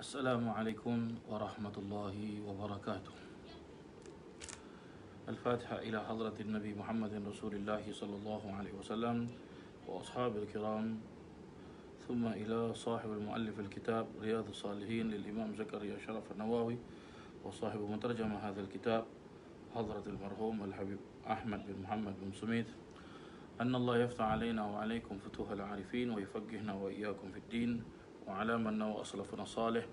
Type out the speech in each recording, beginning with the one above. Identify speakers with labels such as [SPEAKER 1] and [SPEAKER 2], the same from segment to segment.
[SPEAKER 1] Assalamualaikum warahmatullahi wabarakatuh. الفاتحة إلى حضرة النبي محمد رسول الله صلى الله عليه وسلم وأصحاب الكرام، ثم إلى صاحب المؤلف الكتاب رياض الصالحين للإمام زكريا شرف النووي وصاحب مترجم هذا الكتاب حضرة المرحوم الحبيب أحمد بن محمد بن سميت، أن الله يفتح علينا وعليكم فتوح العارفين ويفقهنا وإياكم في الدين، وعلى من نوى أسلفنا صالح،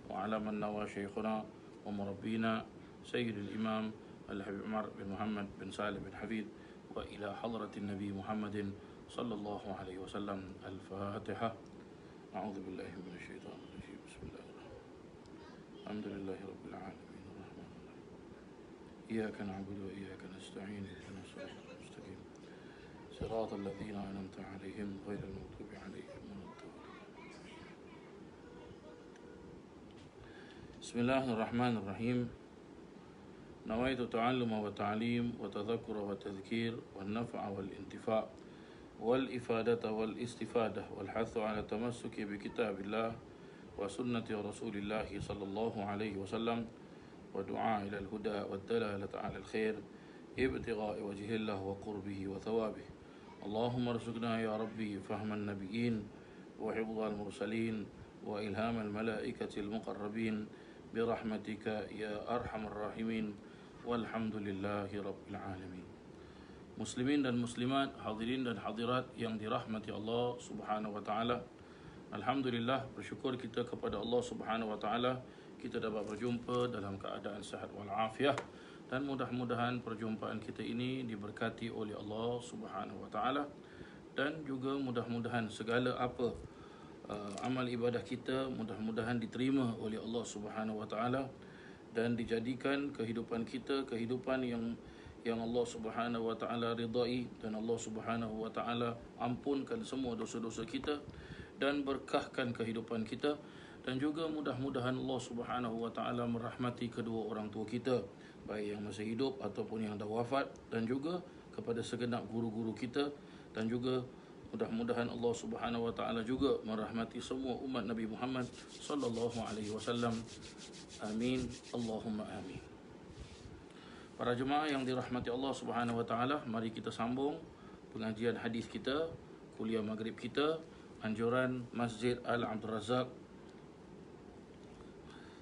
[SPEAKER 1] وعلى من نوى شيخنا ومربينا سيد الإمام الحبيب عمر بن محمد بن سالم بن حفيد، وإلى حضرة النبي محمد صلى الله عليه وسلم. الفاتحة. أعوذ بالله من الشيطان الرجيم. بسم الله الرحمن الرحيم. الحمد لله رب العالمين الرحمن الرحيم إياك نعبد وإياك نستعين اهدنا الصراط المستقيم صراط الذين أنعمت عليهم غير المغضوب عليهم ولا الضالين. بسم الله الرحمن الرحيم. نويت تعلم وتعليم وتذكر وتذكير والنفع والانتفاع والإفادة والاستفادة والحث على التمسك بكتاب الله وسنة رسول الله صلى الله عليه وسلم، ودعاء إلى الهدى والدلالة على الخير ابتغاء وجه الله وقربه وثوابه. اللهم ارزقنا يا ربي فهم النبيين وحفظ المرسلين وإلهام الملائكة المقربين برحمتك يا أرحم الراحمين، والحمد لله رب العالمين. Muslimin dan muslimat, hadirin dan hadirat yang dirahmati Allah Subhanahu wa taala. Alhamdulillah, bersyukur kita kepada Allah Subhanahu wa taala kita dapat berjumpa dalam keadaan sihat wal afiah, dan mudah-mudahan perjumpaan kita ini diberkati oleh Allah Subhanahu wa taala, dan juga mudah-mudahan segala apa amal ibadah kita mudah-mudahan diterima oleh Allah Subhanahu wa taala, dan dijadikan kehidupan kita kehidupan yang Allah Subhanahu wa taala ridai, dan Allah Subhanahu wa taala ampunkan semua dosa-dosa kita dan berkahkan kehidupan kita, dan juga mudah-mudahan Allah Subhanahu wa taala merahmati kedua orang tua kita, baik yang masih hidup ataupun yang dah wafat, dan juga kepada segenap guru-guru kita, dan juga mudah-mudahan Allah Subhanahu wa taala juga merahmati semua umat Nabi Muhammad sallallahu alaihi wasallam. Amin, Allahumma amin. Para jemaah yang dirahmati Allah Subhanahu wa taala, mari kita sambung pengajian hadis kita, kuliah maghrib kita, anjuran Masjid Al-Abdul Razak.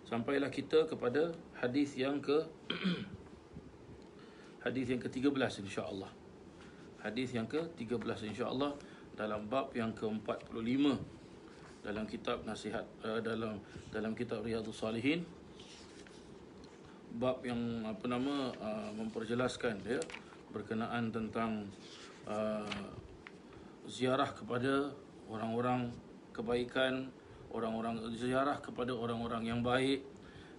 [SPEAKER 1] Sampailah kita kepada hadis yang hadis yang ke-13 insya-Allah. Hadis yang ke-13 insya-Allah dalam bab yang ke-45 dalam kitab nasihat dalam kitab Riyadhus Salihin, bab yang memperjelaskan berkenaan tentang ziarah kepada orang-orang kebaikan, ziarah kepada orang-orang yang baik,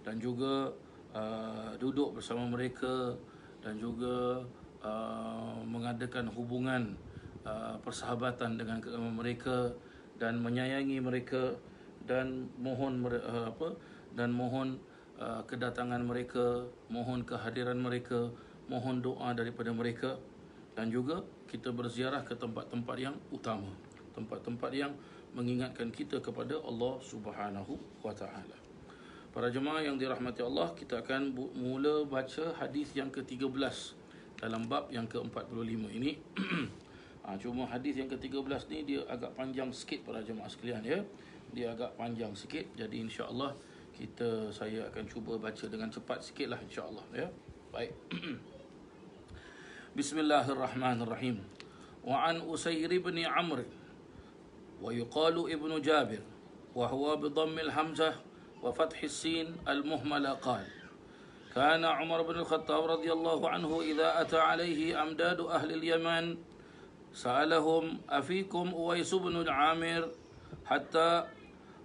[SPEAKER 1] dan juga duduk bersama mereka, dan juga mengadakan hubungan persahabatan dengan mereka, dan menyayangi mereka, dan mohon kedatangan mereka, mohon kehadiran mereka, mohon doa daripada mereka, dan juga kita berziarah ke tempat-tempat yang utama, tempat-tempat yang mengingatkan kita kepada Allah Subhanahu wa taala. Para jemaah yang dirahmati Allah, kita akan mula baca hadis yang ke-13 dalam bab yang ke-45 ini. Cuma hadis yang ke-13 ni dia agak panjang sikit para jemaah sekalian ya. Dia agak panjang sikit, jadi insya-Allah saya akan cuba baca dengan cepat sikitlah insya-Allah ya. Baik. Bismillahirrahmanirrahim. Wa an Usayr bin Amr wa yuqalu ibnu Jabir wa huwa bi dhamm al-hamzah wa fath as-sin al-muhmala qala kana Umar bin al-Khattab radhiyallahu anhu idza ata alayhi amdadu ahli al-Yaman sa'alahum afikum Uwais bin Amir hatta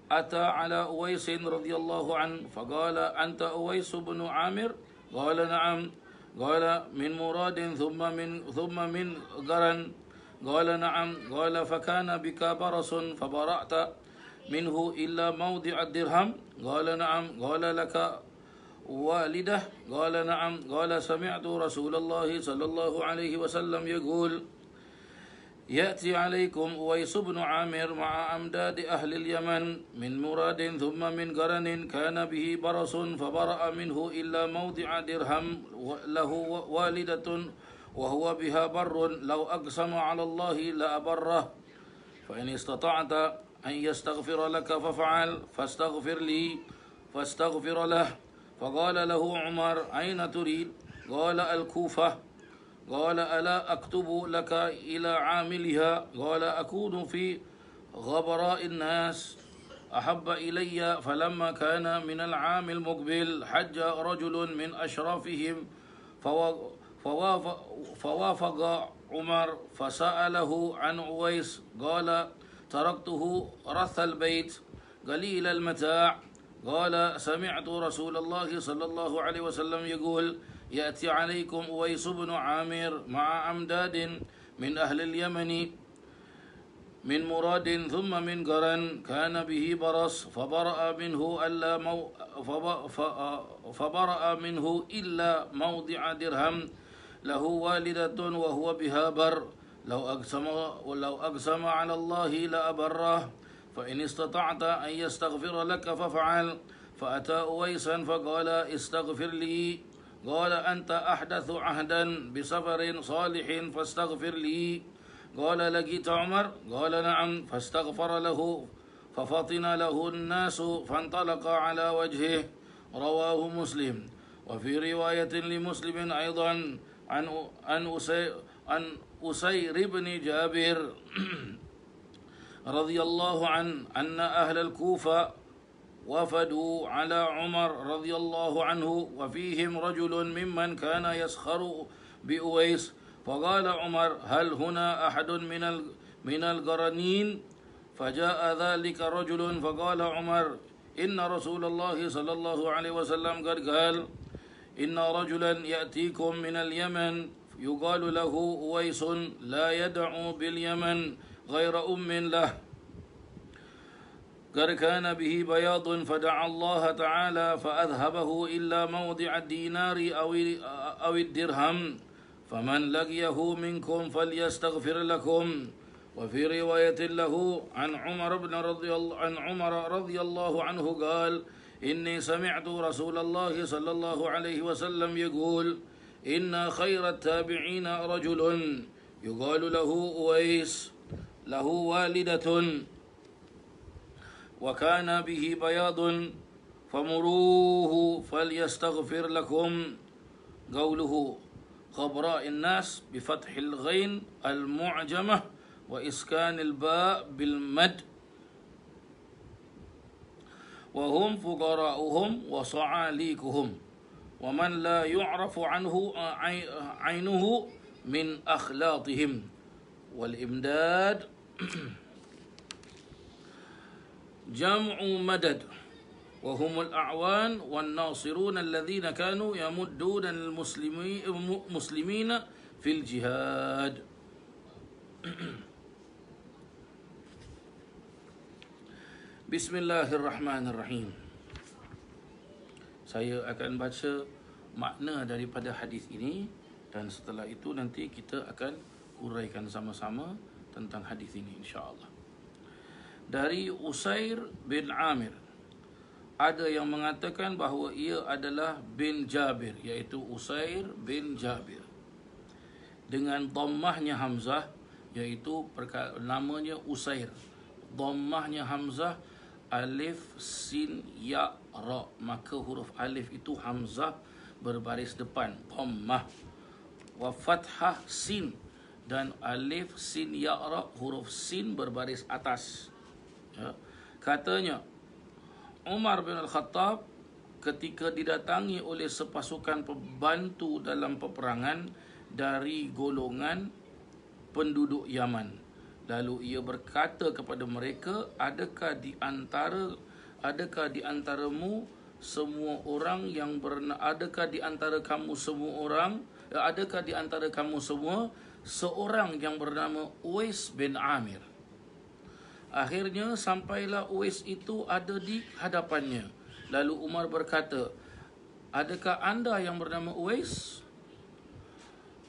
[SPEAKER 1] أتى على أويس رضي الله عنه فقال أنت أويس بن عامر؟ قال نعم. قال من مراد ثم من قرن؟ قال نعم. قال فكان بك برص فبرأت منه إلا موضع الدرهم؟ قال نعم. قال لك والدة؟ قال نعم. قال سمعت رسول الله صلى الله عليه وسلم يقول يأتي عليكم أويس بن عامر مع أمداد أهل اليمن من مراد ثم من قرن كان به برص فبرأ منه إلا موضع درهم له والدة وهو بها بر لو أقسم على الله لأبره فإن استطعت أن يستغفر لك فافعل فاستغفر له فقال له عمر أين تريد؟ قال الكوفة. قال ألا أكتب لك إلى عاملها؟ قال أكون في غبراء الناس أحب إلي. فلما كان من العام المقبل حج رجل من أشرافهم فوافق عمر فسأله عن أويس قال تركته رث البيت قليل المتاع. قال سمعت رسول الله صلى الله عليه وسلم يقول يأتي عليكم أويس بن عامر مع أمداد من أهل اليمن من مراد ثم من قرن كان به برص فبرأ منه إلا موضع درهم له والدة وهو بها بر لو أقسم على الله لأبره فإن استطعت أن يستغفر لك فافعل. فأتى أويسا فقال استغفر لي. قال أنت أحدث عهدا بسفر صالح فاستغفر لي. قال لقيت عمر؟ قال نعم. فاستغفر له ففطن له الناس فانطلق على وجهه. رواه مسلم. وفي رواية لمسلم أيضا عن أسير بن جابر رضي الله عنه أن أهل الكوفة وفدوا على عمر رضي الله عنه وفيهم رجل ممن كان يسخر بأويس فقال عمر هل هنا أحد من القرنين؟ فجاء ذلك رجل فقال عمر إن رسول الله صلى الله عليه وسلم قد قال إن رجلا يأتيكم من اليمن يقال له أويس لا يدعو باليمن غير أم له قد كان به بياض فدعا الله تعالى فأذهبه إلا موضع الدينار أو الدرهم فمن لقيه منكم فليستغفر لكم. وفي رواية له عن عمر رضي الله عنه قال إني سمعت رسول الله صلى الله عليه وسلم يقول إن خير التابعين رجل يقال له أويس له والدة وكان به بياض فمروه فليستغفر لكم. قوله غبراء الناس بفتح الغين المعجمة وإسكان الباء بالمد وهم فقراؤهم وصعاليكهم ومن لا يعرف عنه عينه من أخلاطهم. والإمداد جمع مدد وهم الأعوان والناصرون الذين كانوا يمدون المسلمين في الجهاد. Bismillahirrahmanirrahim. Saya akan baca makna daripada hadis ini dan setelah itu nanti kita akan uraikan sama-sama tentang hadis ini insya-Allah. Dari Usair bin Amir ada yang mengatakan bahawa ia adalah bin Jabir, iaitu Usair bin Jabir dengan dhammahnya hamzah, iaitu namanya Usair. Dhammahnya hamzah alif sin ya ra, maka huruf alif itu hamzah berbaris depan dhammah, wa fathah sin dan alif sin ya ra huruf sin berbaris atas. Ya. Katanya Umar bin Al-Khattab ketika didatangi oleh sepasukan pembantu dalam peperangan dari golongan penduduk Yaman, lalu ia berkata kepada mereka, adakah di antaramu semua orang yang adakah di antara kamu semua seorang yang bernama Uwais bin Amir? Akhirnya sampailah Uwais itu ada di hadapannya. Lalu Umar berkata, adakah anda yang bernama Uwais?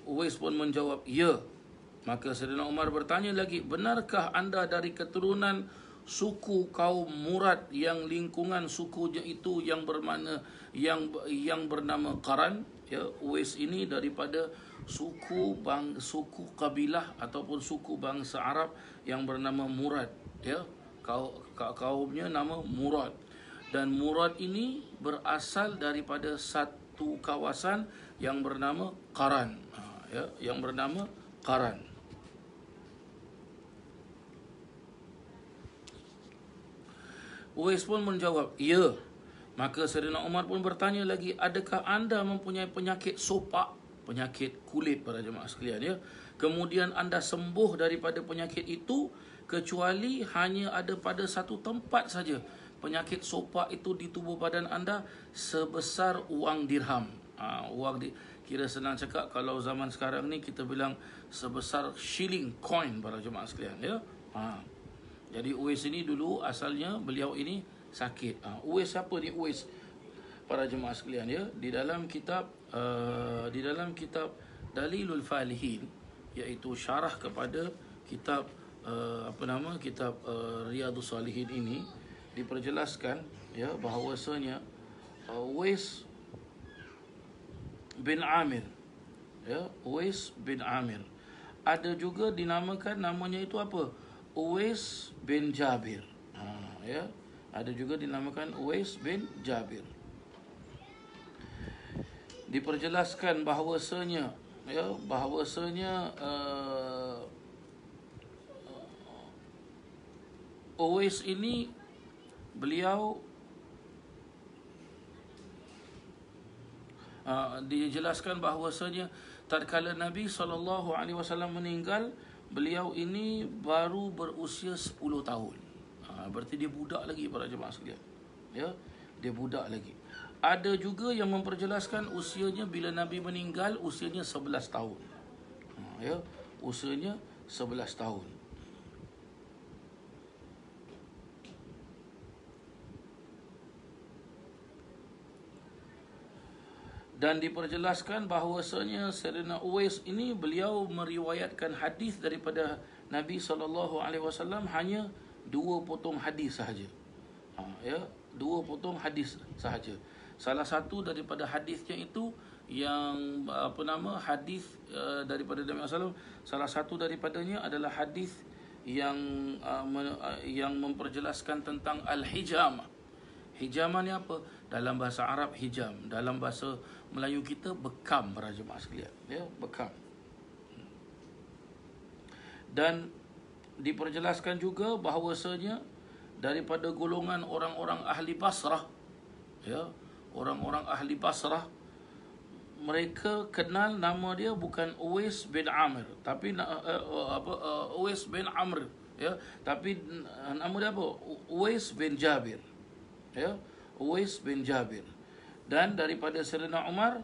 [SPEAKER 1] Uwais pun menjawab, ya. Maka Sayyidina Umar bertanya lagi, benarkah anda dari keturunan suku kaum Murad yang lingkungan sukunya itu yang bermakna yang bernama Qaran? Ya, Uwais ini daripada suku kabilah ataupun suku bangsa Arab yang bernama Murad. Ya, kaumnya nama Murad. Dan Murad ini berasal daripada satu kawasan yang bernama Qaran. Ya, yang bernama Qaran. Uwais pun menjawab, ya. Maka Sayyidina Umar pun bertanya lagi, adakah anda mempunyai penyakit sopak, penyakit kulit para jemaah sekalian, ya? Kemudian anda sembuh daripada penyakit itu, kecuali hanya ada pada satu tempat saja. Penyakit sopak itu di tubuh badan anda sebesar wang dirham. Kira senang cakap, kalau zaman sekarang ni kita bilang sebesar shilling coin para jemaah sekalian, ya. Jadi Uwais ini dulu asalnya beliau ini sakit. Uwais siapa ni Uwais? Para jemaah sekalian, ya, di dalam kitab Dalilul Falihin, iaitu syarah kepada kitab kitab Riyadhus Salihin ini, diperjelaskan, ya, bahawasanya Uwais bin Amir, ya, Uwais bin Amir. Ada juga dinamakan namanya itu apa? Uwais bin Jabir. Ya, ada juga dinamakan Uwais bin Jabir. Diperjelaskan bahawasanya, ya, Uwais ini beliau dijelaskan bahawasanya tatkala Nabi SAW meninggal, beliau ini baru berusia 10 tahun. Berarti dia budak lagi para jemaah sekalian. Ya, dia budak lagi. Ada juga yang memperjelaskan usianya bila Nabi meninggal, usianya 11 tahun. Ya, usianya 11 tahun. Dan diperjelaskan bahawasanya Sayyidina Uwais ini beliau meriwayatkan hadis daripada Nabi SAW hanya 2 potong hadis sahaja. Ya, 2 potong hadis sahaja. Salah satu daripada hadisnya itu yang hadis daripada Nabi SAW. Salah satu daripadanya adalah hadis yang memperjelaskan tentang al-hijamah. Hijamah ni apa? Dalam bahasa Arab hijam, dalam bahasa Melayu kita bekam para jemaah sekalian, ya, bekam. Dan diperjelaskan juga bahawasanya daripada golongan orang-orang ahli Basrah, ya, orang-orang ahli Basrah, mereka kenal nama dia bukan Uwais bin Amir, tapi Uwais bin Amr, ya, tapi nama dia apa? Uwais bin Jabir. Ya, Uwais bin Jabir. Dan daripada Sayyidina Umar,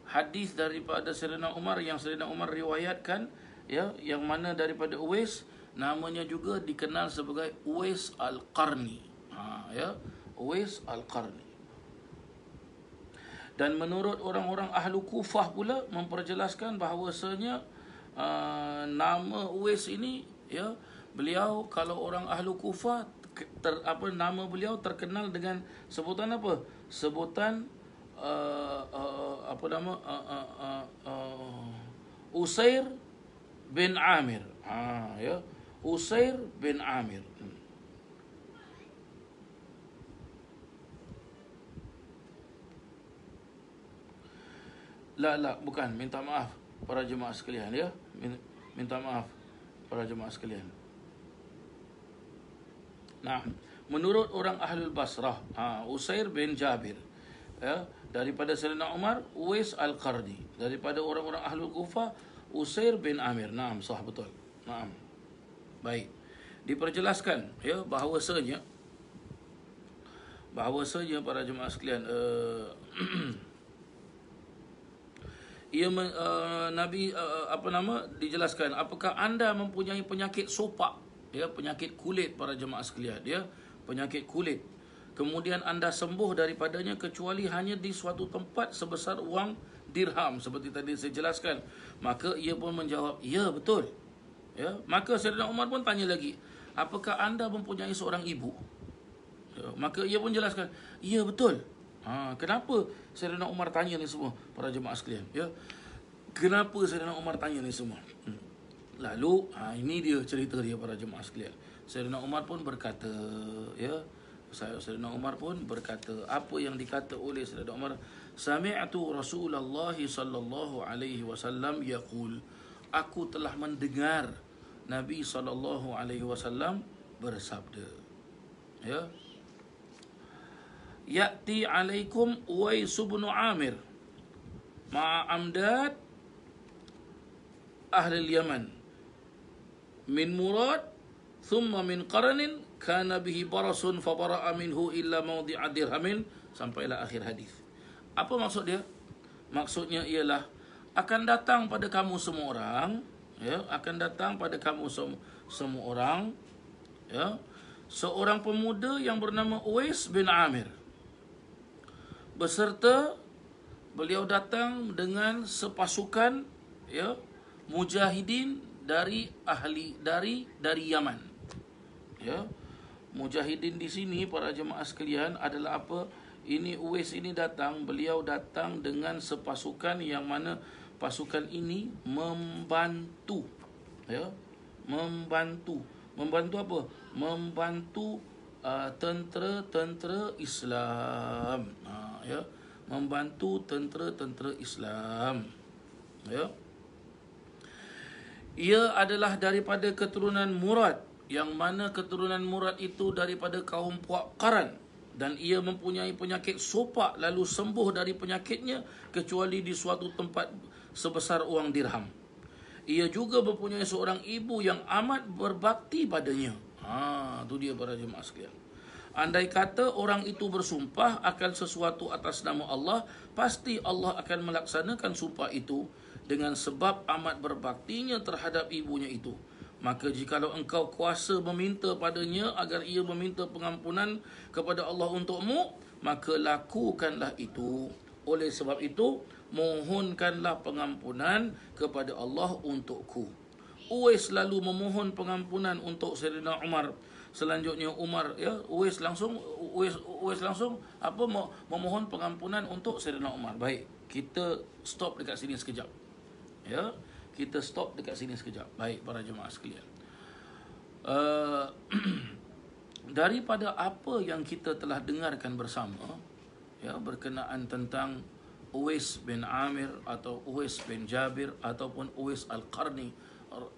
[SPEAKER 1] hadis daripada Sayyidina Umar yang Sayyidina Umar riwayatkan, ya, yang mana daripada Uwais, namanya juga dikenal sebagai Uwais Al-Qarni. Ya, Uwais Al-Qarni. Dan menurut orang-orang ahlu Kufah pula memperjelaskan bahawasanya nama Uwais ini, ya, beliau kalau orang ahlu Kufah nama beliau terkenal dengan sebutan apa? Sebutan Usair bin Amir. Ya, Usair bin Amir. Bukan, minta maaf para jemaah sekalian, ya. Minta maaf para jemaah sekalian. Nah, menurut orang Ahlul Basrah, Usair bin Jabir, ya, daripada Sayyidina Umar, Uwais Al-Qarni. Daripada orang-orang Ahlul Kufah, Usair bin Amir. Naam, sah, betul. Naam. Baik. Diperjelaskan, ya, bahawasanya para jemaah sekalian, Nabi dijelaskan, apakah anda mempunyai penyakit sopak, ya, penyakit kulit para jemaah sekalian, ya, penyakit kulit, kemudian anda sembuh daripadanya kecuali hanya di suatu tempat sebesar wang dirham, seperti tadi saya jelaskan. Maka ia pun menjawab, ya, betul. Ya, maka Sayyidina Umar pun tanya lagi, apakah anda mempunyai seorang ibu? Ya, maka ia pun jelaskan, ya betul. Kenapa Sayyidina Umar tanya ni semua, para jemaah sekalian? Ya, kenapa Sayyidina Umar tanya ni semua? Lalu ini dia cerita dia, para jemaah sekalian. Sayyidina Umar pun berkata, ya, Sayyidina Umar pun berkata, apa yang dikata oleh Sayyidina Umar, sami'tu Rasulullah sallallahu alaihi wasallam yaqul, aku telah mendengar Nabi sallallahu alaihi wasallam bersabda, ya, ya'ti alaikum Uwais bin Amir ma'a amdad ahli Yaman min Murad thumma min Qaranin kana bihi barasun fa bara'a minhu illa mawdi'a dirhamin, sampailah akhir hadis. Apa maksud dia? Maksudnya ialah akan datang pada kamu semua orang, ya, akan datang pada kamu semua orang, ya, seorang pemuda yang bernama Uwais bin Amir. Beserta beliau datang dengan sepasukan, ya, mujahidin dari Yaman. Ya. Mujahidin di sini, para jemaah sekalian, adalah apa? Ini Uwais ini datang, beliau datang dengan sepasukan yang mana pasukan ini membantu, ya, membantu apa? Membantu tentera-tentera Islam, ya, membantu tentera-tentera Islam, ya. Ia adalah daripada keturunan Murad, yang mana keturunan Murad itu daripada kaum Puak Qaran, dan ia mempunyai penyakit sopak lalu sembuh dari penyakitnya kecuali di suatu tempat sebesar uang dirham. Ia juga mempunyai seorang ibu yang amat berbakti padanya. Itu dia, para jemaah sekalian. Andai kata orang itu bersumpah akan sesuatu atas nama Allah, pasti Allah akan melaksanakan sumpah itu dengan sebab amat berbaktinya terhadap ibunya itu. Maka jikalau engkau kuasa meminta padanya agar ia meminta pengampunan kepada Allah untukmu, maka lakukanlah itu. Oleh sebab itu, mohonkanlah pengampunan kepada Allah untukku. Uwais lalu memohon pengampunan untuk Sayyidina Umar. Selanjutnya Umar, ya, Uwais langsung apa, memohon pengampunan untuk Sayyidina Umar. Baik, kita stop dekat sini sekejap. Ya, kita stop dekat sini sekejap. Baik, para jemaah sekalian. Daripada apa yang kita telah dengarkan bersama, ya, berkenaan tentang Uwais bin Amir atau Uwais bin Jabir ataupun Uwais Al-Qarni,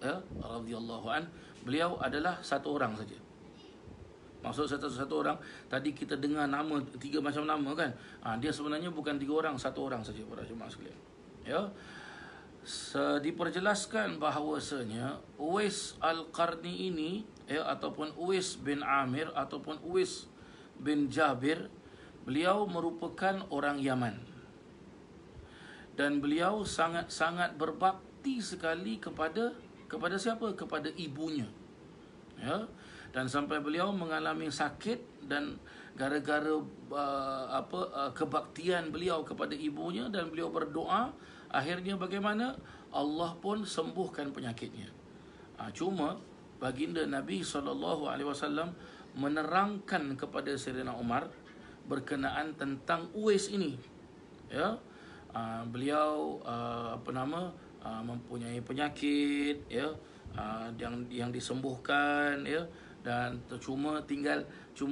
[SPEAKER 1] ya, radhiyallahu an, beliau adalah satu orang saja. Maksud satu orang, tadi kita dengar nama, 3 macam nama kan. Dia sebenarnya bukan 3 orang, satu orang saja, para jemaah sekalian. Ya. Diperjelaskan bahawasanya Uwais Al-Qarni ini, ya, ataupun Uwais bin Amir ataupun Uwais bin Jabir, beliau merupakan orang Yaman. Dan beliau sangat berbakti sekali kepada siapa? Kepada ibunya. Ya. Dan sampai beliau mengalami sakit, dan gara-gara kebaktian beliau kepada ibunya dan beliau berdoa, akhirnya bagaimana? Allah pun sembuhkan penyakitnya. Cuma baginda Nabi SAW menerangkan kepada Sayyidina Umar berkenaan tentang Uwais ini. Ya, beliau mempunyai penyakit, ya, yang disembuhkan, ya, dan cuma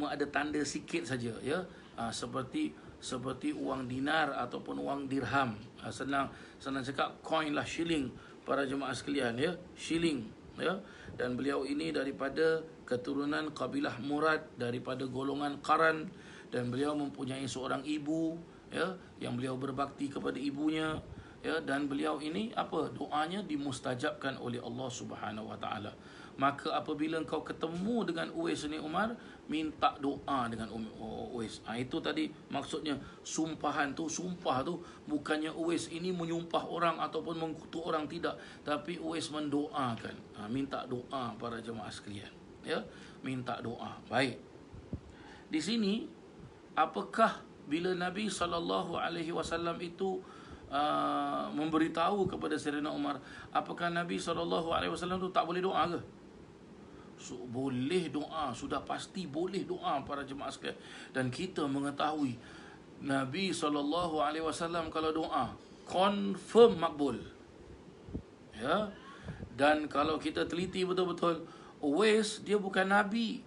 [SPEAKER 1] ada tanda sikit saja, ya, seperti uang dinar ataupun uang dirham. Senang cakap, coin lah, shilling, para jemaah sekalian, ya, shilling, ya. Dan beliau ini daripada keturunan kabilah Murad, daripada golongan Qaran, dan beliau mempunyai seorang ibu, ya, yang beliau berbakti kepada ibunya, ya, dan beliau ini doanya dimustajabkan oleh Allah Subhanahu Wa Taala. Maka apabila engkau ketemu dengan Uwais ni Umar, minta doa dengan Uwais. Itu tadi maksudnya sumpah tu bukannya Uwais ini menyumpah orang ataupun mengkutuk orang, tidak, tapi Uwais mendoakan. Minta doa, para jemaah sekalian, ya, minta doa. Baik. Di sini, apakah bila Nabi SAW itu memberitahu kepada Sayyidina Umar, apakah Nabi SAW tu tak boleh doa ke? Boleh doa, sudah pasti boleh doa para jemaah sekalian. Dan kita mengetahui Nabi SAW kalau doa confirm makbul. Ya. Dan kalau kita teliti betul-betul, Uwais dia bukan Nabi.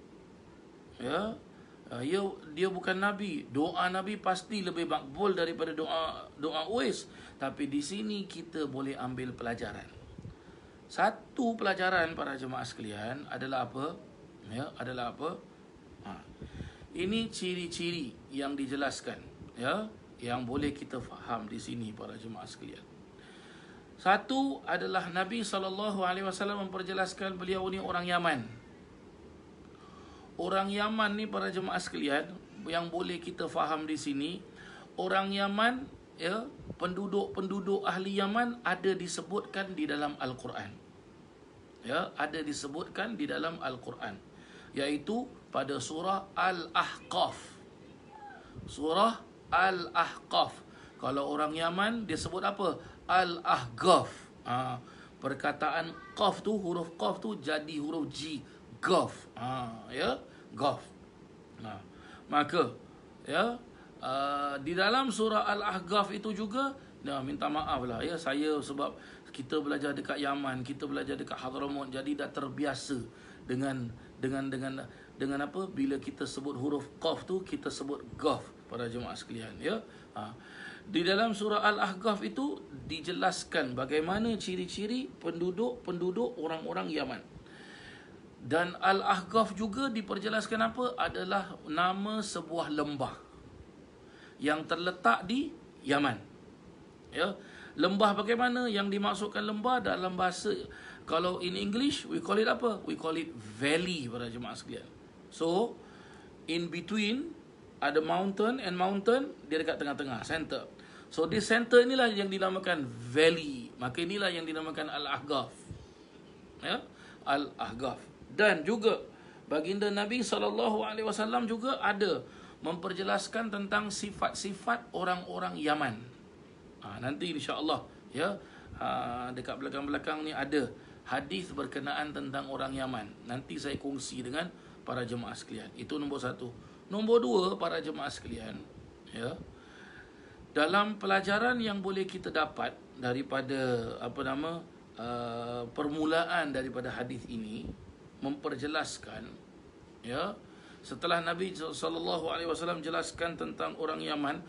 [SPEAKER 1] Ya. Dia bukan Nabi. Doa Nabi pasti lebih makbul daripada doa Uwais. Tapi di sini kita boleh ambil pelajaran. Satu pelajaran para jemaah sekalian adalah apa? Ya, adalah apa? Ini ciri-ciri yang dijelaskan, ya, yang boleh kita faham di sini para jemaah sekalian. Satu adalah Nabi SAW memperjelaskan beliau ni orang Yaman. Orang Yaman ni para jemaah sekalian, yang boleh kita faham di sini, orang Yaman, ya, penduduk ahli Yaman ada disebutkan di dalam Al-Quran. Ya, ada disebutkan di dalam Al-Quran, iaitu pada surah Al-Ahqaf. Surah Al-Ahqaf. Kalau orang Yaman dia sebut apa? Al-Ahqaf. Perkataan qaf tu, huruf qaf tu jadi huruf G, Gaf. Ya, Gaf. Maka ya, di dalam surah Al-Ahqaf itu juga, minta maaf lah ya, saya sebab kita belajar dekat Yaman, kita belajar dekat Hadramaut, jadi dah terbiasa dengan apa, bila kita sebut huruf qaf tu kita sebut gaf para jemaah sekalian, ya. Di dalam surah Al-Ahqaf itu dijelaskan bagaimana ciri-ciri penduduk orang-orang Yaman. Dan Al-Ahqaf juga diperjelaskan apa? Adalah nama sebuah lembah yang terletak di Yaman. Ya. Lembah bagaimana? Yang dimaksudkan lembah dalam bahasa, kalau in English we call it apa? We call it valley para jemaah sekalian. So in between ada mountain and mountain, dia dekat tengah-tengah, center. So di center inilah yang dinamakan valley. Maka inilah yang dinamakan Al-Ahqaf. Ya, Al-Ahqaf. Dan juga baginda Nabi SAW juga ada memperjelaskan tentang sifat-sifat orang-orang Yaman. Nanti insya-Allah, ya, dekat belakang-belakang ni ada hadis berkenaan tentang orang Yaman. Nanti saya kongsi dengan para jemaah sekalian. Itu nombor satu. Nombor dua para jemaah sekalian, ya, dalam pelajaran yang boleh kita dapat daripada permulaan daripada hadis ini memperjelaskan, ya, setelah Nabi SAW jelaskan tentang orang Yaman,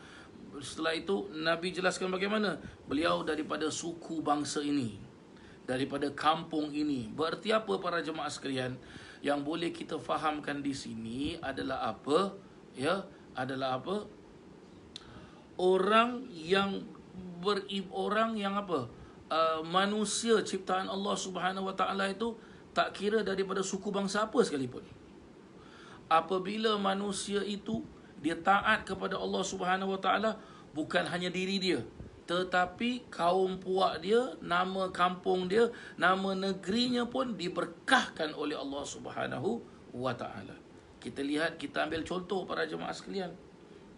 [SPEAKER 1] setelah itu Nabi jelaskan bagaimana beliau daripada suku bangsa ini, daripada kampung ini. Berarti apa para jemaah sekalian? Yang boleh kita fahamkan di sini adalah apa? Ya, adalah apa? Orang yang apa? Manusia ciptaan Allah Subhanahu Wa Taala itu tak kira daripada suku bangsa apa sekalipun. Apabila manusia itu dia taat kepada Allah Subhanahu Wa Taala, bukan hanya diri dia, tetapi kaum puak dia, nama kampung dia, nama negerinya pun diberkahkan oleh Allah Subhanahu Wa Taala. Kita lihat, kita ambil contoh para jemaah sekalian.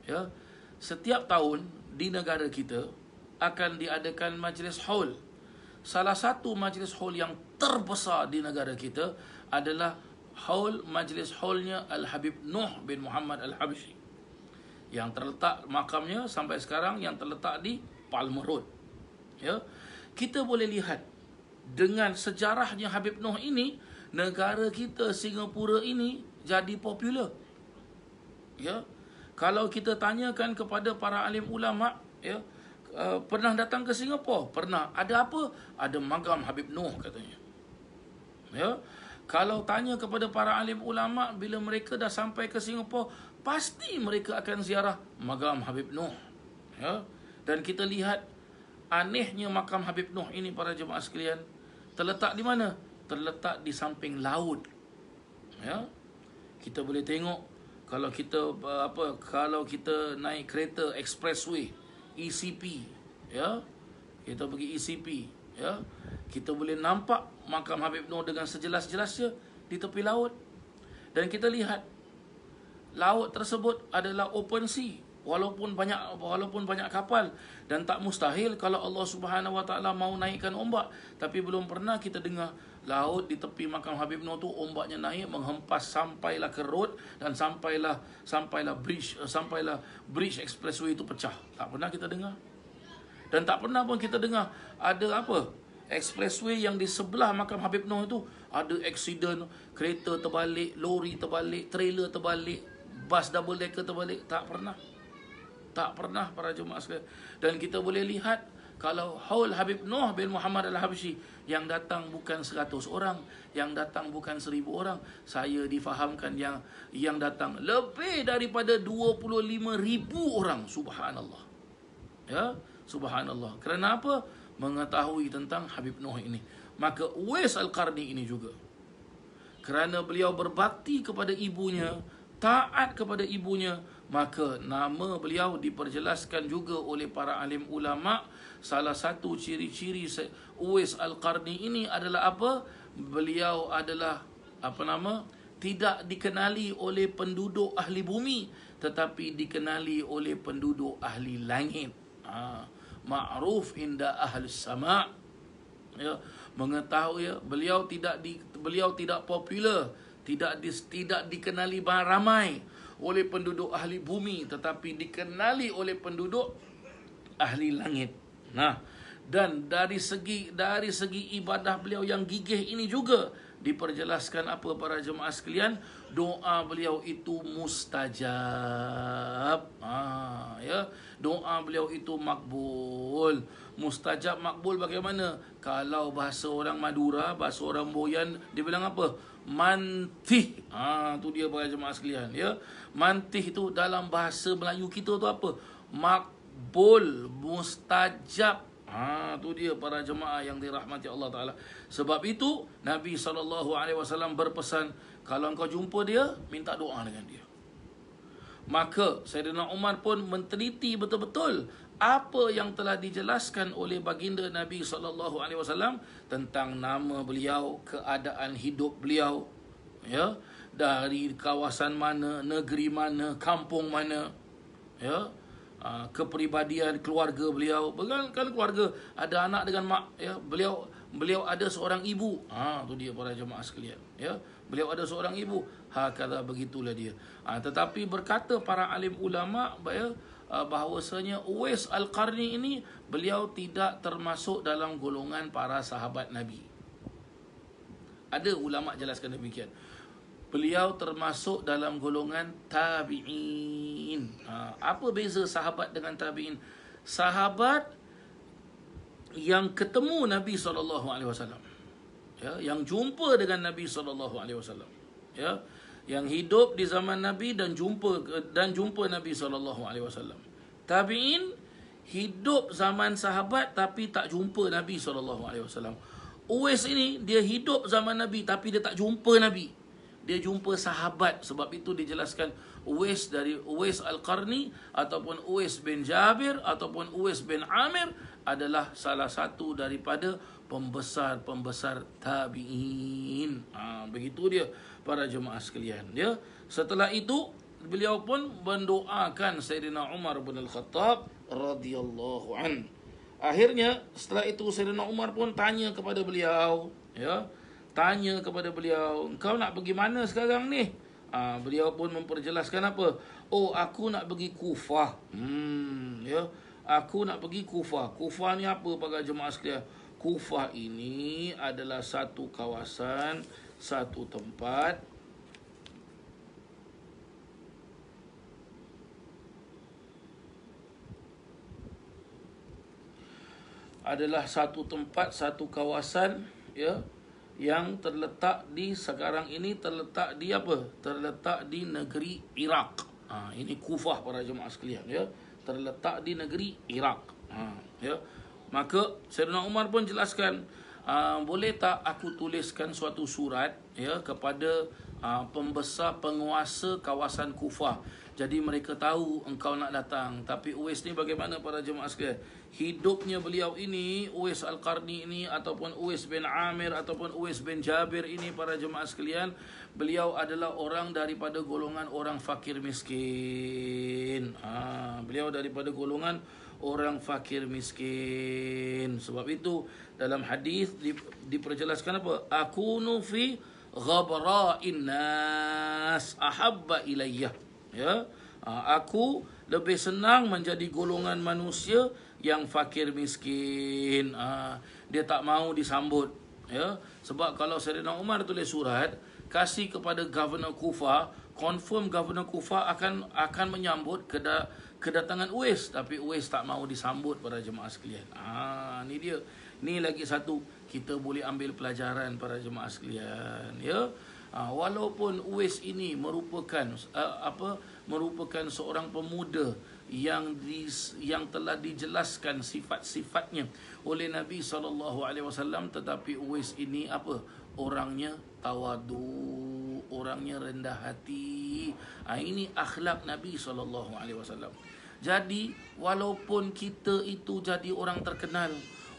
[SPEAKER 1] Ya, setiap tahun di negara kita akan diadakan majlis haul. Salah satu majlis haul yang terbesar di negara kita adalah majlis haulnya Al-Habib Nuh bin Muhammad Al-Habsyi, yang terletak makamnya sampai sekarang yang terletak di Palmer Road. Ya, kita boleh lihat dengan sejarahnya Habib Nuh ini, negara kita Singapura ini jadi popular. Ya, kalau kita tanyakan kepada para alim ulama, ya, pernah datang ke Singapura? Pernah. Ada apa? Ada magam Habib Nuh katanya. Ya, kalau tanya kepada para alim ulama, bila mereka dah sampai ke Singapura, pasti mereka akan ziarah makam Habib Nuh. Ya, dan kita lihat anehnya makam Habib Nuh ini para jemaah sekalian, terletak di mana? Terletak di samping laut. Ya, kita boleh tengok kalau kita naik kereta expressway ECP, ya, kita pergi ECP, ya, kita boleh nampak makam Habib Nuh dengan sejelas-jelasnya di tepi laut. Dan kita lihat laut tersebut adalah open sea. walaupun banyak kapal, dan tak mustahil kalau Allah Subhanahu Wa Taala mau naikkan ombak. Tapi belum pernah kita dengar laut di tepi makam Habib Noh tu ombaknya naik menghempas sampailah ke road, dan sampailah bridge expressway itu pecah. Tak pernah kita dengar. Dan tak pernah pun kita dengar ada expressway yang di sebelah makam Habib Noh itu ada accident, kereta terbalik, lori terbalik, trailer terbalik, bas double decker terbalik. Tak pernah para jemaah sekalian. Dan kita boleh lihat kalau haul Habib Noh bin Muhammad Al-Habsyi yang datang bukan 100 orang, yang datang bukan 1000 orang. Saya difahamkan yang datang lebih daripada 25,000 orang. Subhanallah. Ya, subhanallah. Kerana apa? Mengetahui tentang Habib Noh ini. Maka Uwais Al-Qarni ini juga, kerana beliau berbakti kepada ibunya, taat kepada ibunya, maka nama beliau diperjelaskan juga oleh para alim ulama. Salah satu ciri-ciri Uwais Al-Qarni ini adalah apa? Beliau adalah tidak dikenali oleh penduduk ahli bumi, tetapi dikenali oleh penduduk ahli langit. Ma'ruf inda ahli sama'. Ya, mengetahui beliau tidak popular, tidak dikenali ramai oleh penduduk ahli bumi, tetapi dikenali oleh penduduk ahli langit. Nah, dan dari segi ibadah beliau yang gigih ini juga diperjelaskan apa para jemaah sekalian, doa beliau itu mustajab. Ya, doa beliau itu makbul. Mustajab makbul bagaimana? Kalau bahasa orang Madura, bahasa orang Boyan, dia bilang apa? Mantih. Tu dia para jemaah sekalian, ya. Mantih itu dalam bahasa Melayu kita tu apa? Makbul, mustajab. Tu dia para jemaah yang dirahmati Allah Ta'ala. Sebab itu Nabi SAW berpesan, kalau engkau jumpa dia, minta doa dengan dia. Maka Sayyidina Umar pun meneliti betul-betul apa yang telah dijelaskan oleh baginda Nabi SAW tentang nama beliau, keadaan hidup beliau, ya, dari kawasan mana, negeri mana, kampung mana, ya, kepribadian keluarga beliau. Kan keluarga ada anak dengan mak, ya. Beliau ada seorang ibu. Tu dia para jemaah sekalian, ya. Beliau ada seorang ibu. Hakala, begitulah dia. Tetapi berkata para alim ulama, ya, bahawasanya Uwais Al-Qarni ini beliau tidak termasuk dalam golongan para sahabat Nabi. Ada ulama jelaskan demikian. Beliau termasuk dalam golongan tabi'in. Apa beza sahabat dengan tabi'in? Sahabat yang ketemu Nabi SAW, ya, yang jumpa dengan Nabi SAW, ya, yang hidup di zaman Nabi dan jumpa Nabi SAW. Tabi'in hidup zaman sahabat tapi tak jumpa Nabi SAW. Uwais ini dia hidup zaman Nabi tapi dia tak jumpa Nabi. Dia jumpa sahabat. Sebab itu dijelaskan Uwais dari Uwais Al-Qarni ataupun Uwais bin Jabir ataupun Uwais bin Amir adalah salah satu daripada pembesar-pembesar tabi'in. Begitu dia para jemaah sekalian, ya. Setelah itu beliau pun mendoakan Sayyidina Umar bin Al-Khattab radhiyallahu an. Akhirnya setelah itu Sayyidina Umar pun tanya kepada beliau, ya. Tanya kepada beliau, engkau nak pergi mana sekarang ni? Beliau pun memperjelaskan apa? Oh, aku nak pergi Kufah. Ya, aku nak pergi Kufah. Kufah ni apa para jemaah sekalian? Kufah ini adalah satu kawasan, satu tempat satu kawasan, ya, yang terletak di sekarang ini terletak di apa? Terletak di negeri Iraq. Ini Kufah para jemaah sekalian, ya. Terletak di negeri Iraq. Ya. Maka Sayyidina Umar pun jelaskan, boleh tak aku tuliskan suatu surat, ya, kepada pembesar penguasa kawasan Kufah. Jadi mereka tahu engkau nak datang. Tapi Uwais ni bagaimana para jemaah sekalian? Hidupnya beliau ini, Uwais Al-Qarni ini, ataupun Uwais bin Amir, ataupun Uwais bin Jabir ini para jemaah sekalian, beliau adalah orang daripada golongan orang fakir miskin. Beliau daripada golongan orang fakir miskin. Sebab itu dalam hadis diperjelaskan apa? Akunu fi ghabra'in nas ahabba ilayya. Ya, aku lebih senang menjadi golongan manusia yang fakir miskin. Dia tak mau disambut. Ya, sebab kalau Sayyidina Umar tulis surat kasih kepada Governor Kufah, confirm Governor Kufah akan menyambut kedatangan Uwais, tapi Uwais tak mau disambut para jemaah sekalian. Ni dia. Ni lagi satu kita boleh ambil pelajaran para jemaah sekalian. Ya. Walaupun Uwais ini merupakan merupakan seorang pemuda yang telah dijelaskan sifat-sifatnya oleh Nabi SAW, tetapi Uwais ini orangnya tawadu, orangnya rendah hati. Ini akhlak Nabi SAW. Jadi walaupun kita itu jadi orang terkenal,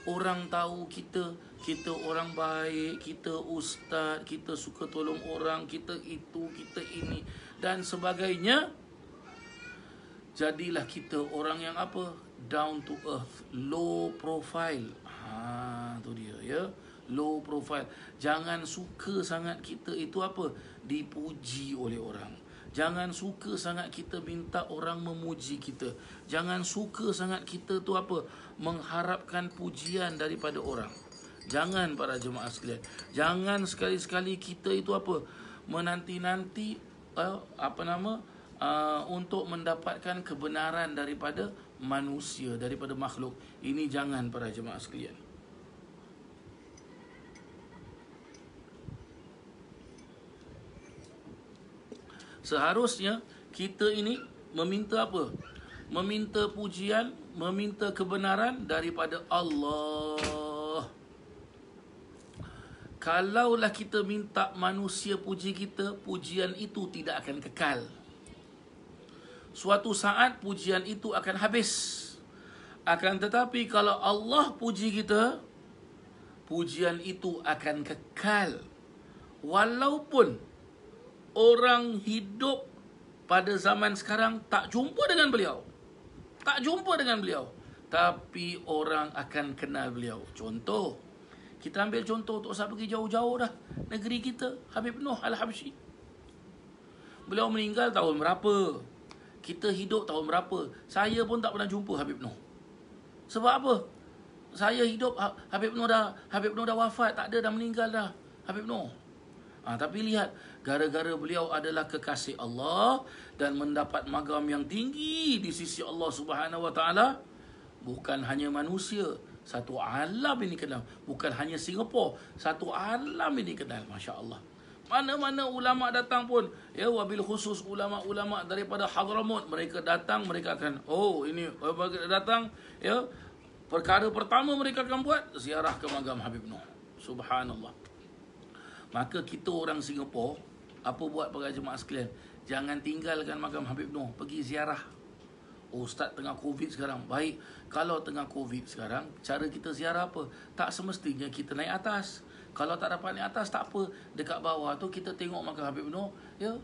[SPEAKER 1] orang tahu kita orang baik, kita ustaz, kita suka tolong orang, kita itu, kita ini dan sebagainya, jadilah kita orang yang down to earth, low profile. Tu dia, ya, low profile. Jangan suka sangat kita itu dipuji oleh orang. Jangan suka sangat kita minta orang memuji kita. Jangan suka sangat kita tu mengharapkan pujian daripada orang. Jangan para jemaah sekalian. Jangan sekali-sekali kita itu menanti-nanti untuk mendapatkan kebenaran daripada manusia, daripada makhluk. Ini jangan para jemaah sekalian. Seharusnya kita ini meminta meminta pujian, meminta kebenaran daripada Allah. Kalaulah kita minta manusia puji kita, pujian itu tidak akan kekal. Suatu saat pujian itu akan habis. Akan tetapi kalau Allah puji kita, pujian itu akan kekal. Walaupun orang hidup pada zaman sekarang tak jumpa dengan beliau, tapi orang akan kenal beliau. Contoh, kita ambil contoh, tak usah pergi jauh-jauh dah. Negeri kita, Habib Noh Al-Habsyi. Beliau meninggal tahun berapa? Kita hidup tahun berapa? Saya pun tak pernah jumpa Habib Noh. Sebab apa? Saya hidup, Habib Noh dah wafat, tak ada, dah meninggal dah Habib Noh. Tapi lihat, gara-gara beliau adalah kekasih Allah dan mendapat magam yang tinggi di sisi Allah Subhanahu Wa Taala, bukan hanya manusia, satu alam ini kenal. Bukan hanya Singapura, satu alam ini kenal. Masya Allah. Mana-mana ulama datang pun, ya, wabil khusus ulama-ulama daripada Hadramaut, mereka datang, mereka akan, ini datang, ya, perkara pertama mereka akan buat ziarah ke magam Habib Noh. Subhanallah. Maka kita orang Singapura, apa buat para jemaah sekalian? Jangan tinggalkan magam Habib Noh, pergi ziarah. Ustaz tengah Covid sekarang. Baik, kalau tengah Covid sekarang, cara kita ziarah apa? Tak semestinya kita naik atas. Kalau tak dapat naik atas, tak apa. Dekat bawah tu kita tengok magam Habib Noh, ya,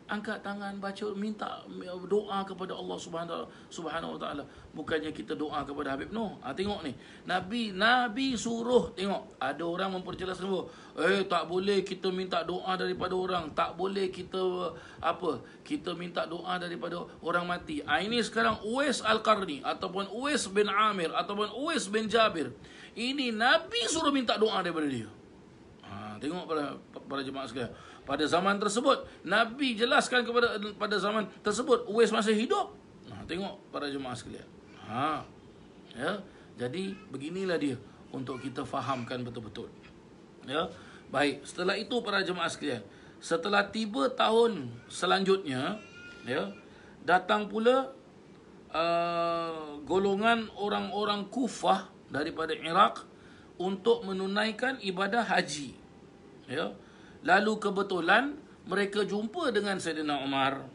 [SPEAKER 1] angkat tangan, baca, minta doa kepada Allah Subhanahu Wa Taala. Bukannya kita doa kepada Habib Noh. Tengok ni, Nabi suruh, tengok, ada orang memperjelaskan tak boleh kita minta doa daripada orang, tak boleh kita kita minta doa daripada orang mati. Ini sekarang Uwais Al-Qarni ataupun Uwais bin Amir ataupun Uwais bin Jabir, ini Nabi suruh minta doa daripada dia. Tengok para jemaah sekalian, pada zaman tersebut Nabi jelaskan pada zaman tersebut Uwais masih hidup. Tengok para jemaah sekalian. Ya, jadi beginilah dia untuk kita fahamkan betul-betul. Ya, baik. Setelah itu para jemaah sekalian, setelah tiba tahun selanjutnya, ya, datang pula golongan orang-orang Kufah daripada Iraq untuk menunaikan ibadah haji. Ya. Lalu kebetulan mereka jumpa dengan Saidina Umar.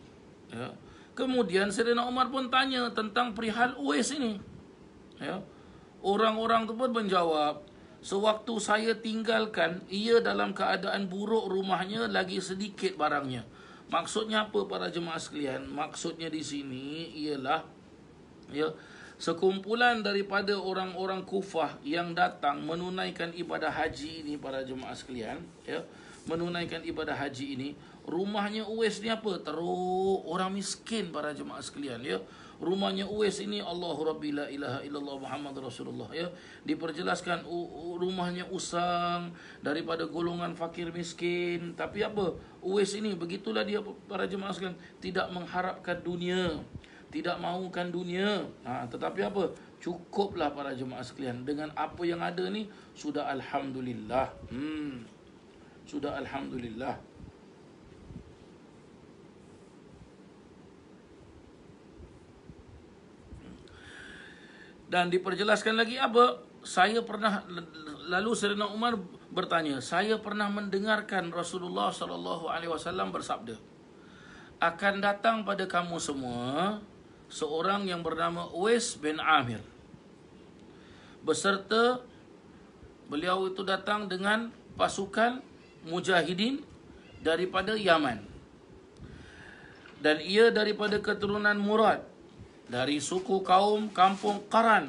[SPEAKER 1] Ya. Kemudian Saidina Umar pun tanya tentang perihal Uwais ini. Ya. Orang-orang tu pun menjawab, sewaktu saya tinggalkan, ia dalam keadaan buruk rumahnya, lagi sedikit barangnya. Maksudnya apa para jemaah sekalian? Maksudnya di sini ialah ya, sekumpulan daripada orang-orang Kufah yang datang menunaikan ibadah haji ini para jemaah sekalian, ya, menunaikan ibadah haji ini, rumahnya Uwais ni apa? Teruk, orang miskin para jemaah sekalian, ya. Rumahnya Uwais ini, Allahu Rabbi la ilaha illallah Muhammad Rasulullah, ya. Diperjelaskan rumahnya usang, daripada golongan fakir miskin. Tapi apa? Uwais ini begitulah dia para jemaah sekalian, tidak mengharapkan dunia, tidak mahukan dunia. Tetapi apa? Cukuplah para jemaah sekalian, dengan apa yang ada ni sudah alhamdulillah. Sudah alhamdulillah. Dan diperjelaskan lagi apa? Saya pernah, lalu Saidina Umar bertanya, saya pernah mendengarkan Rasulullah SAW bersabda, akan datang pada kamu semua seorang yang bernama Uwais bin Amir. Beserta beliau itu datang dengan pasukan mujahidin daripada Yaman. Dan ia daripada keturunan Murad, dari suku kaum kampung Qaran.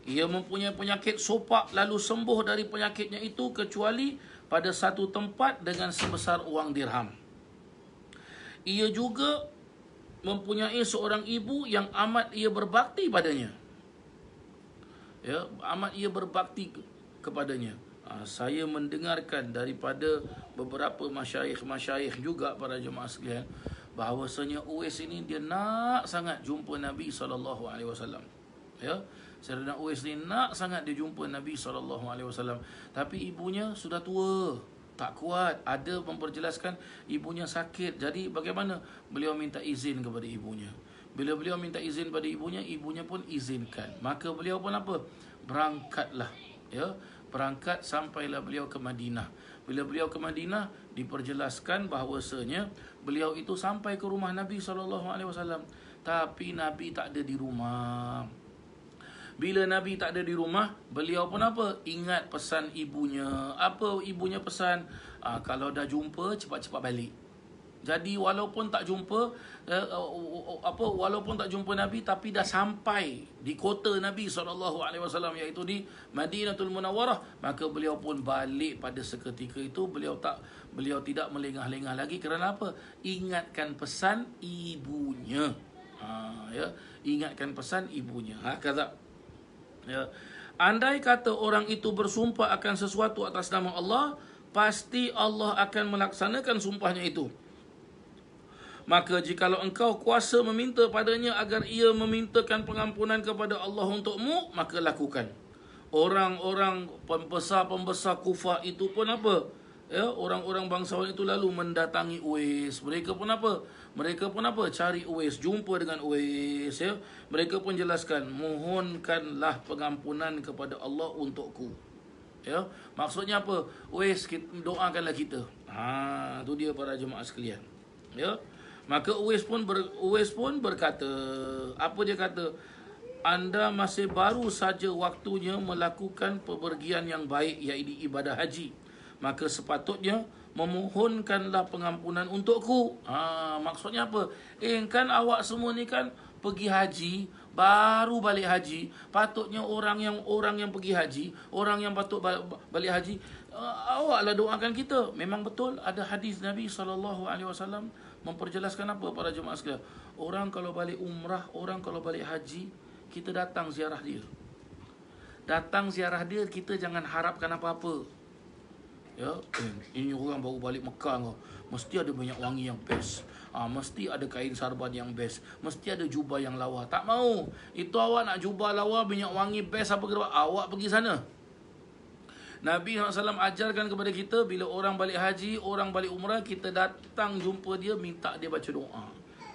[SPEAKER 1] Ia mempunyai penyakit sopak, lalu sembuh dari penyakitnya itu kecuali pada satu tempat dengan sebesar uang dirham. Ia juga mempunyai seorang ibu yang amat ia berbakti padanya. Ya, amat ia berbakti kepadanya. Saya mendengarkan daripada beberapa masyayikh juga para jemaah sekalian, bahawasanya Uwais ini dia nak sangat jumpa Nabi SAW. Ya, Sayyidina Uwais ni nak sangat dia jumpa Nabi SAW. Tapi ibunya sudah tua, tak kuat. Ada memperjelaskan ibunya sakit. Jadi bagaimana? Beliau minta izin kepada ibunya. Bila beliau minta izin pada ibunya, ibunya pun izinkan. Maka beliau pun apa? Berangkatlah. Ya, berangkat sampailah beliau ke Madinah. Bila beliau ke Madinah, diperjelaskan bahawasanya beliau itu sampai ke rumah Nabi SAW. Tapi Nabi tak ada di rumah. Bila Nabi tak ada di rumah, beliau pun apa? Ingat pesan ibunya. Apa ibunya pesan? Kalau dah jumpa, cepat-cepat balik. Jadi walaupun tak jumpa walaupun tak jumpa Nabi, tapi dah sampai di kota Nabi SAW, iaitu di Madinatul Munawwarah, maka beliau pun balik pada seketika itu. Beliau tidak melengah-lengah lagi. Kerana apa? Ingatkan pesan ibunya. Ya, ingatkan pesan ibunya. Kata, ya, andai kata orang itu bersumpah akan sesuatu atas nama Allah, pasti Allah akan melaksanakan sumpahnya itu. Maka jikalau engkau kuasa meminta padanya agar ia memintakan pengampunan kepada Allah untukmu, maka lakukan. Orang-orang pembesar-pembesar Kufah itu pun apa? Ya, orang-orang bangsawan itu lalu mendatangi Uwais. Mereka pun apa? Mereka pun apa? Cari Uwais, jumpa dengan Uwais. Ya. Mereka pun jelaskan, mohonkanlah pengampunan kepada Allah untukku. Ya, maksudnya apa? Uwais, doakanlah kita. Itu dia para jemaah sekalian. Ya. Maka Uwais pun berkata, apa dia kata? Anda masih baru saja waktunya melakukan pepergian yang baik, iaitu ibadah haji. Maka sepatutnya memohonkanlah pengampunan untukku. Maksudnya apa? Kan awak semua ni kan pergi haji, baru balik haji. Patutnya orang yang pergi haji, orang yang patut balik haji, awaklah doakan kita. Memang betul ada hadis Nabi SAW memperjelaskan apa para jemaah sekalian? Orang kalau balik umrah, orang kalau balik haji, kita datang ziarah dia. Datang ziarah dia, kita jangan harapkan apa-apa. Ya, ini orang baru balik Mekah, mesti ada minyak wangi yang best. Mesti ada kain sarban yang best. Mesti ada jubah yang lawa. Tak mau. Itu awak nak jubah lawa, minyak wangi best apa kena, awak pergi sana. Nabi SAW ajarkan kepada kita, bila orang balik haji, orang balik umrah, kita datang jumpa dia, minta dia baca doa.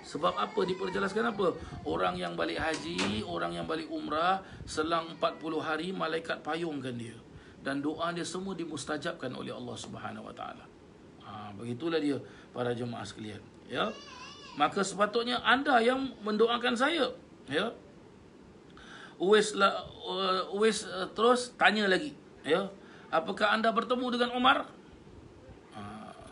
[SPEAKER 1] Sebab apa? Diperjelaskan apa? Orang yang balik haji, orang yang balik umrah, selang 40 hari malaikat payungkan dia. Dan doa dia semua dimustajabkan oleh Allah Subhanahu Wa Taala. Begitulah dia para jemaah sekalian. Ya. Maka sepatutnya anda yang mendoakan saya. Ya. Uwais terus tanya lagi. Ya. Apakah anda bertemu dengan Umar?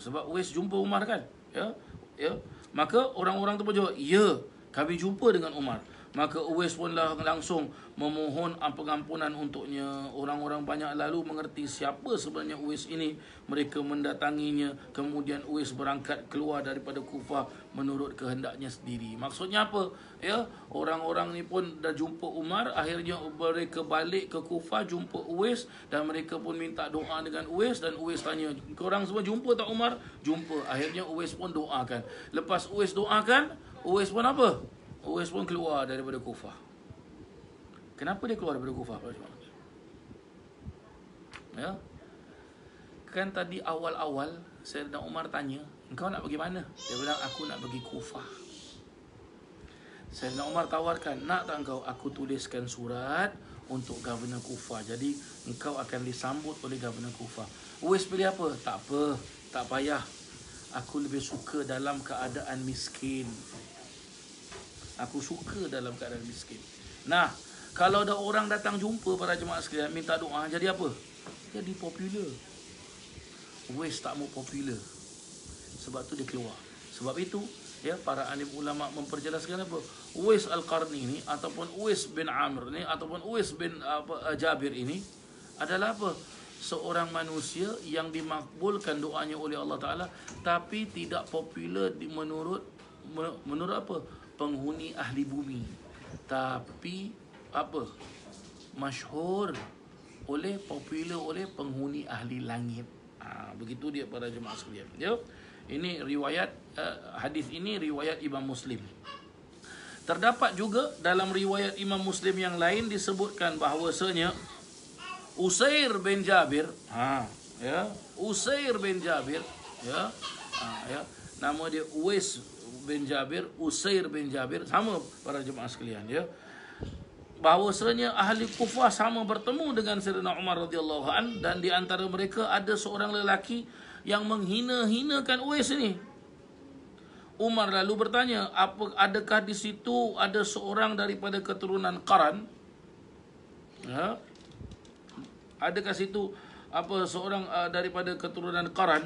[SPEAKER 1] Sebab Uwais jumpa Umar kan. Ya. Ya. Maka orang-orang tu pun jawab, ya, kami jumpa dengan Umar. Maka Uwais pun langsung memohon pengampunan untuknya. Orang-orang banyak lalu mengerti siapa sebenarnya Uwais ini. Mereka mendatanginya. Kemudian Uwais berangkat keluar daripada Kufah menurut kehendaknya sendiri. Maksudnya apa? Ya, orang-orang ni pun dah jumpa Umar. Akhirnya mereka balik ke Kufah, jumpa Uwais. Dan mereka pun minta doa dengan Uwais. Dan Uwais tanya, korang semua jumpa tak Umar? Jumpa. Akhirnya Uwais pun doakan. Lepas Uwais doakan, Uwais pun apa? Uwais pun keluar daripada Kufah. Kenapa dia keluar daripada Kufah? Ya. Kan tadi awal-awal Sayyidina Umar tanya, engkau nak pergi mana? Dia bilang, aku nak pergi Kufah. Sayyidina Umar tawarkan, nak tak engkau aku tuliskan surat untuk Governor Kufah. Jadi engkau akan disambut oleh Governor Kufah. Uwais pilih apa? Tak apa, tak payah. Aku lebih suka dalam keadaan miskin. Aku suka dalam keadaan miskin. Nah, kalau ada orang datang jumpa para jemaah sekalian minta doa, jadi apa? Jadi popular. Uwais tak mau popular. Sebab tu dia keluar. Sebab itu, ya, para alim ulama memperjelaskan apa? Uwais Al-Qarni ini ataupun Uwais bin Amr ini ataupun Uwais bin Jabir ini adalah apa? Seorang manusia yang dimakbulkan doanya oleh Allah Ta'ala, tapi tidak popular menurut apa? Penghuni ahli bumi, tapi apa? Masyhur popular oleh penghuni ahli langit. Begitu dia para jemaah sekalian. Ya. Ini riwayat hadis ini riwayat Imam Muslim. Terdapat juga dalam riwayat Imam Muslim yang lain disebutkan bahawasanya Usair bin Jabir, Usair bin Jabir, ya, nama dia Uwais bin Jabir, Usair bin Jabir, sama para jemaah sekalian, ya. Bahawasanya ahli Kufah sama bertemu dengan Sayyidina Umar radhiyallahu an, dan di antara mereka ada seorang lelaki yang menghina-hinakan Uwais ini. Umar lalu bertanya, adakah di situ ada seorang daripada keturunan Qaran? Ya. Adakah situ seorang daripada keturunan Qaran?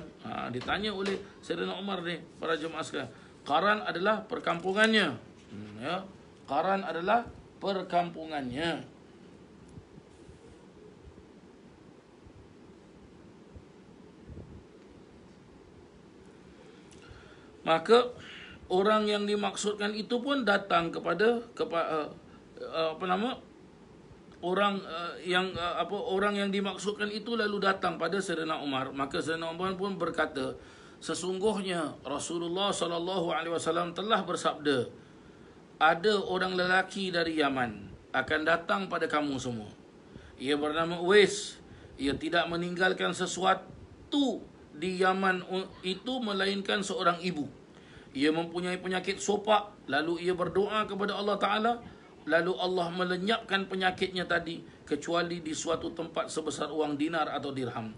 [SPEAKER 1] Ditanya oleh Sayyidina Umar ni, para jemaah sekalian. Qaran adalah perkampungannya. Ya. Qaran adalah perkampungannya. Maka orang yang dimaksudkan itu pun datang kepada orang yang dimaksudkan itu lalu datang pada Sayyidina Umar. Maka Sayyidina Umar pun berkata, sesungguhnya Rasulullah SAW telah bersabda, ada orang lelaki dari Yaman akan datang pada kamu semua. Ia bernama Uwais. Ia tidak meninggalkan sesuatu di Yaman itu melainkan seorang ibu. Ia mempunyai penyakit sopak, lalu ia berdoa kepada Allah Ta'ala, lalu Allah melenyapkan penyakitnya tadi, kecuali di suatu tempat sebesar uang dinar atau dirham.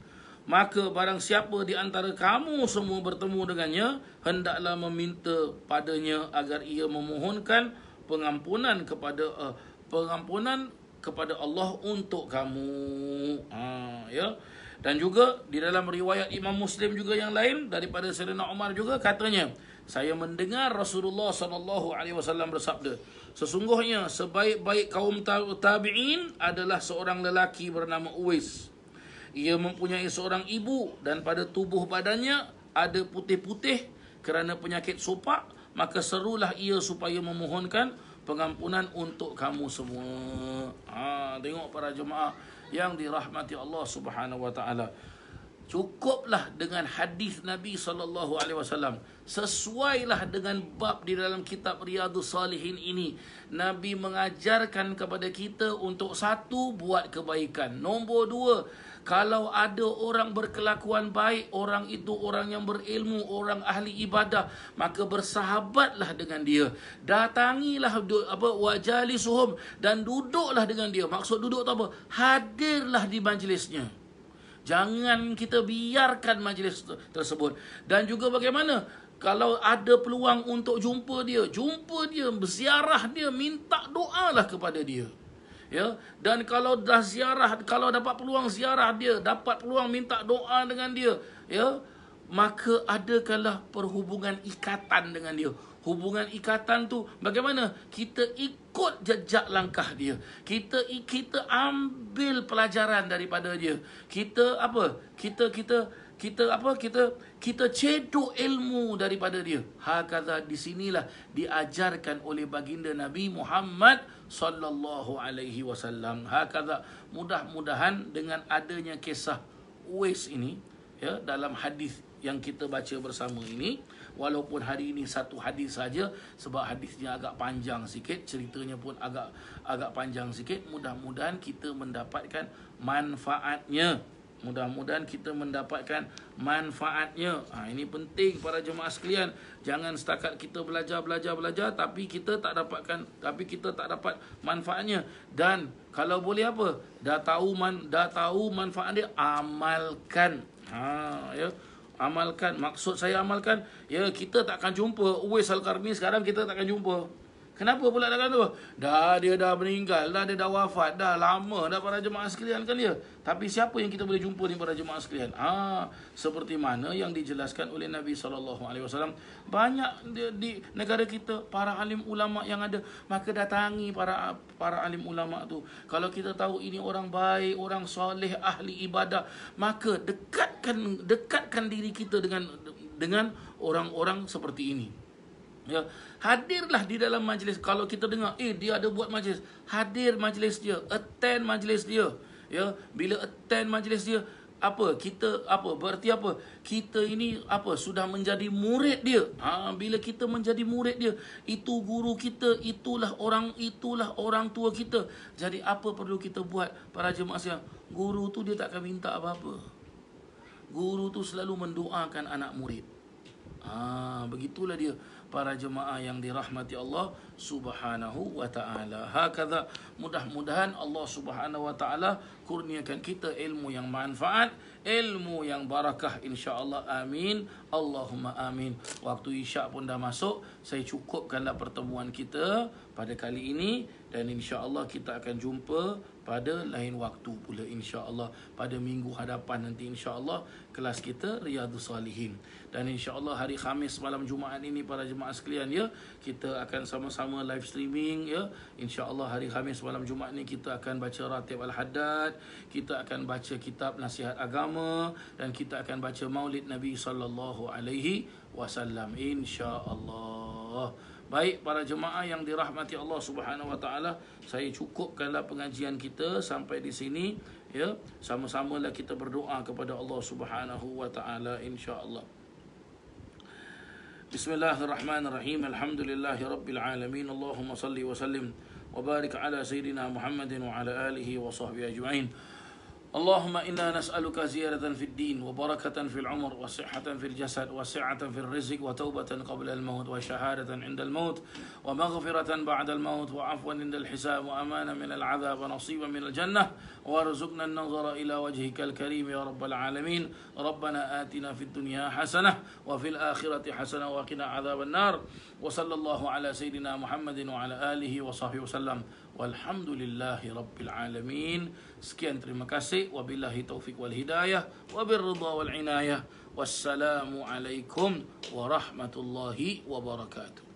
[SPEAKER 1] Maka barang siapa di antara kamu semua bertemu dengannya, hendaklah meminta padanya agar ia memohonkan pengampunan kepada Allah untuk kamu. Ya. Dan juga di dalam riwayat Imam Muslim juga yang lain daripada Sayyidina Umar juga katanya, saya mendengar Rasulullah SAW bersabda, sesungguhnya sebaik-baik kaum tabi'in adalah seorang lelaki bernama Uwais. Ia mempunyai seorang ibu dan pada tubuh badannya ada putih-putih kerana penyakit sopak, maka serulah ia supaya memohonkan pengampunan untuk kamu semua. Tengok para jemaah yang dirahmati Allah Subhanahu wa taala. Cukuplah dengan hadis Nabi SAW. Sesuailah dengan bab di dalam kitab Riyadhus Salihin ini. Nabi mengajarkan kepada kita untuk satu, buat kebaikan. Nombor dua, kalau ada orang berkelakuan baik, orang itu orang yang berilmu, orang ahli ibadah, maka bersahabatlah dengan dia. Datangilah wajalisuhum, dan duduklah dengan dia. Maksud duduk tu apa? Hadirlah di majlisnya. Jangan kita biarkan majlis tersebut. Dan juga bagaimana kalau ada peluang untuk jumpa dia, berziarah dia, minta doalah kepada dia. Ya, dan kalau dah ziarah, kalau dapat peluang ziarah dia, dapat peluang minta doa dengan dia, ya, maka adakanlah perhubungan ikatan dengan dia. Hubungan ikatan tu bagaimana? Kita ikut jejak langkah dia. Kita ambil pelajaran daripada dia. Kita cedok ilmu daripada dia. Hakadha, di sinilah diajarkan oleh baginda Nabi Muhammad sallallahu alaihi wasallam. Hakadha, mudah-mudahan dengan adanya kisah Uwais ini, ya, dalam hadis yang kita baca bersama ini, walaupun hari ini satu hadis saja, sebab hadisnya agak panjang sikit, ceritanya pun agak panjang sikit, mudah-mudahan kita mendapatkan manfaatnya. Ini penting para jemaah sekalian. Jangan setakat kita belajar tapi kita tak dapat manfaatnya. Dan kalau boleh apa? Dah tahu manfaat dia, amalkan. Ya. Amalkan. Maksud saya amalkan, ya, kita takkan jumpa Uwais Al-Qarni sekarang, kita takkan jumpa. Kenapa pula takkan tu? Dia dah meninggal, dia dah wafat, dah lama dah para jemaah sekalian kan dia. Tapi siapa yang kita boleh jumpa ni para jemaah sekalian? Seperti mana yang dijelaskan oleh Nabi SAW. Banyak di negara kita para alim ulama yang ada, maka datangi para alim ulama tu. Kalau kita tahu ini orang baik, orang soleh, ahli ibadah, maka dekatkan diri kita dengan orang-orang seperti ini. Ya, hadirlah di dalam majlis. Kalau kita dengar dia ada buat majlis, hadir majlis dia, attend majlis dia. Ya, bila attend majlis dia, berarti apa? Kita ini sudah menjadi murid dia. Bila kita menjadi murid dia, itu guru kita, itulah orang tua kita. Jadi apa perlu kita buat para jemaah sekalian? Guru tu dia takkan minta apa-apa. Guru tu selalu mendoakan anak murid. Begitulah dia para jemaah yang dirahmati Allah Subhanahu wa ta'ala. Hakadha, mudah-mudahan Allah Subhanahu wa ta'ala kurniakan kita ilmu yang manfaat, ilmu yang barakah, insya-Allah. Amin. Allahumma amin. Waktu isyak pun dah masuk. Saya cukupkanlah pertemuan kita pada kali ini, dan insya-Allah kita akan jumpa pada lain waktu pula, insya-Allah. Pada minggu hadapan nanti, insya-Allah, kelas kita Riyadhus Salihin. Dan insya-Allah hari Khamis malam Jumaat ini para jemaah sekalian, ya, kita akan sama-sama live streaming, ya. Insya-Allah hari Khamis malam Jumaat ni kita akan baca Ratib Al-Haddad, kita akan baca kitab Nasihat Agama, dan kita akan baca Maulid Nabi sallallahu alaihi wasallam, insya-Allah. Baik para jemaah yang dirahmati Allah Subhanahu wa taala, saya cukupkanlah pengajian kita sampai di sini, ya. Sama-samalah kita berdoa kepada Allah Subhanahu wa taala, insya-Allah. Bismillahirrahmanirrahim. Alhamdulillahirabbil alamin. Allahumma salli wa sallim wa barik ala sayyidina Muhammadin wa ala alihi wa sahbihi ajma'in. اللهم إنا نسألك زيادة في الدين وبركة في العمر وصحة في الجسد وسعة في الرزق وتوبة قبل الموت وشهادة عند الموت ومغفرة بعد الموت وعفوا عند الحساب وأمانا من العذاب ونصيبا من الجنة وارزقنا النظر إلى وجهك الكريم يا رب العالمين. ربنا آتنا في الدنيا حسنة وفي الآخرة حسنة وقنا عذاب النار. وصلى الله على سيدنا محمد وعلى آله وصحبه وسلم. Walhamdulillahi Rabbil Alamin. Sekian, terima kasih. Wabillahi taufiq wal hidayah. Wabirridha wal inayah. Wassalamu alaikum warahmatullahi wabarakatuh.